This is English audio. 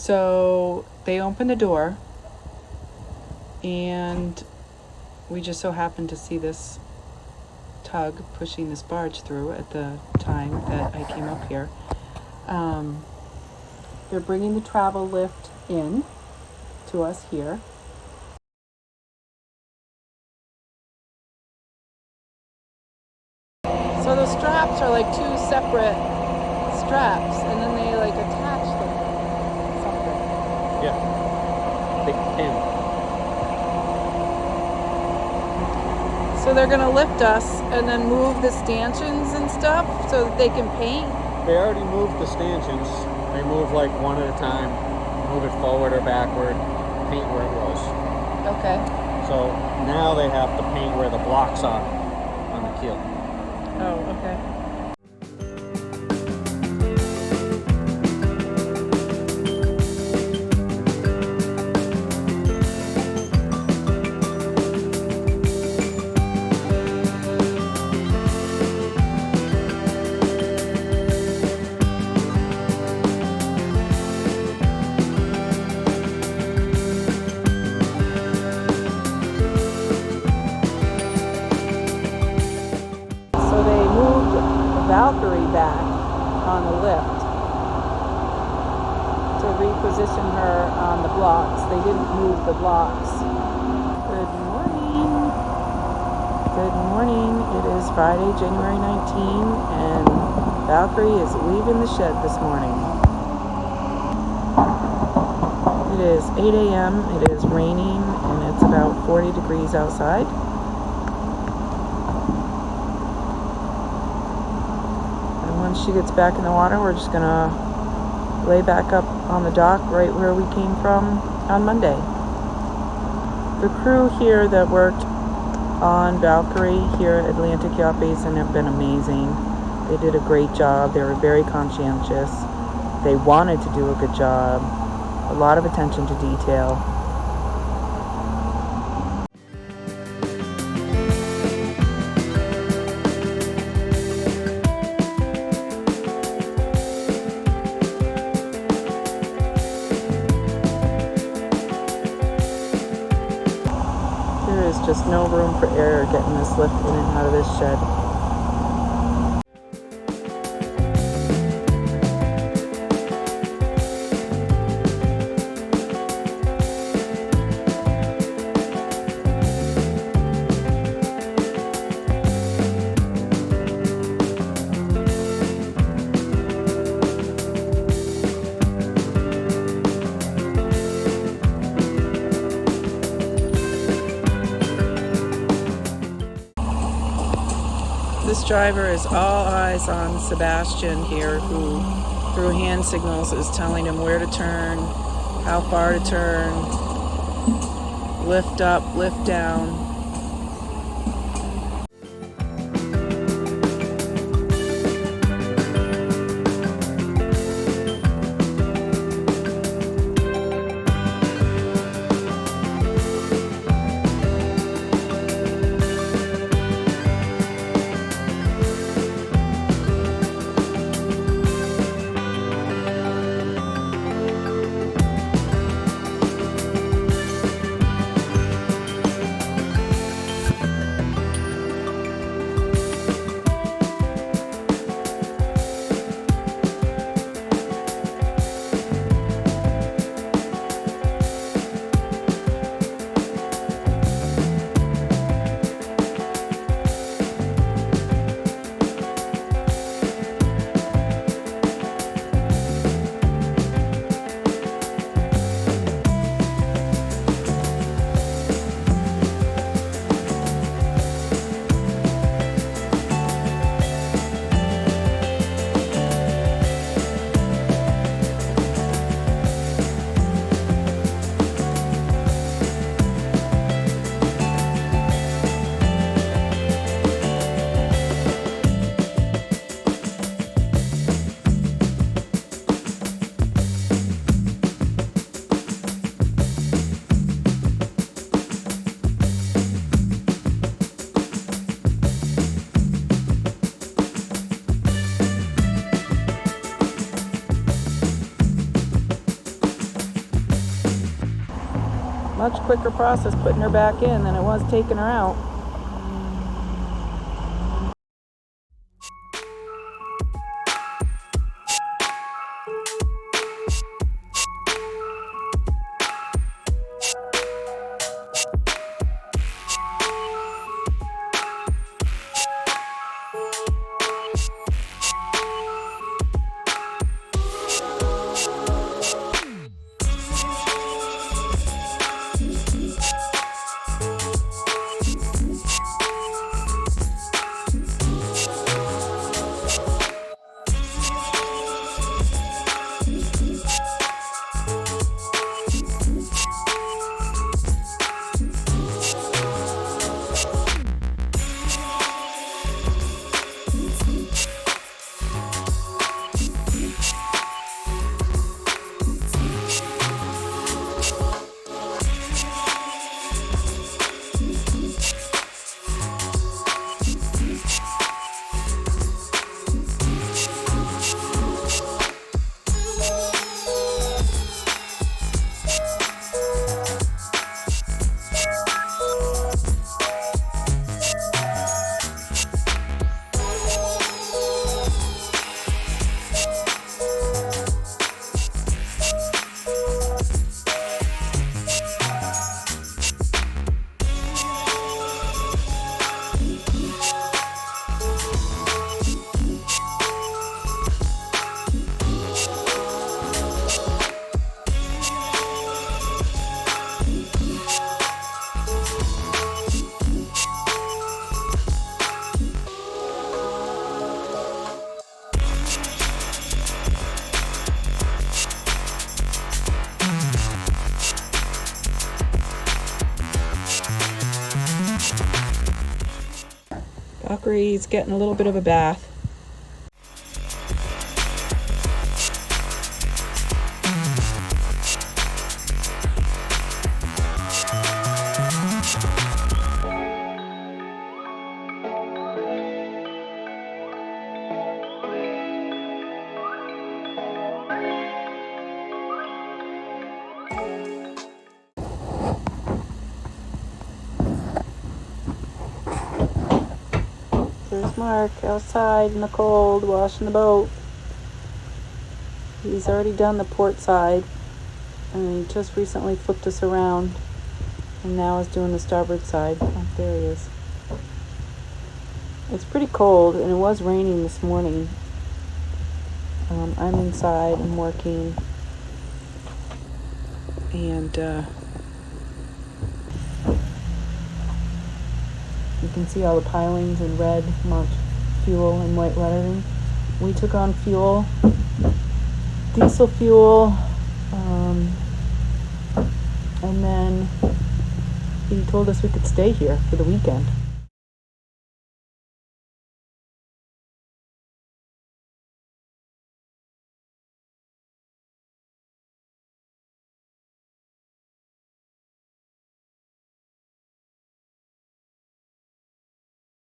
So they opened the door, and we just so happened to see this tug pushing this barge through at the time that I came up here. They're bringing the travel lift in to us here. So the straps are like two separate straps, and then they like attach them to something. Yeah. Big pin. So they're gonna lift us and then move the stanchions and stuff so that they can paint. They already moved the stanchions. They move like one at a time. Move it forward or backward. Paint where it was. Okay. So now they have to paint where the blocks are on the keel. Oh, okay. Valkyrie back on the lift to reposition her on the blocks. They didn't move the blocks. Good morning. Good morning. It is Friday, January 19, and Valkyrie is leaving the shed this morning. It is 8 a.m. It is raining, and it's about 40 degrees outside. Once she gets back in the water, we're just gonna lay back up on the dock right where we came from on Monday. The crew here that worked on Valkyrie here at Atlantic Yacht Basin have been amazing. They did a great job. They were very conscientious. They wanted to do a good job. A lot of attention to detail. There is just no room for error getting this lift in and out of this shed. This driver is all eyes on Sebastian here, who through hand signals is telling him where to turn, how far to turn, lift up, lift down. much quicker process putting her back in than it was taking her out. Valkyrie's getting a little bit of a bath. There's Mark outside in the cold, washing the boat. He's already done the port side, and he just recently flipped us around, and now is doing the starboard side. Oh, there he is. It's pretty cold, and it was raining this morning. I'm inside, I'm working, and you can see all the pilings in red marked fuel and white lettering. We took on fuel, diesel fuel, and then he told us we could stay here for the weekend.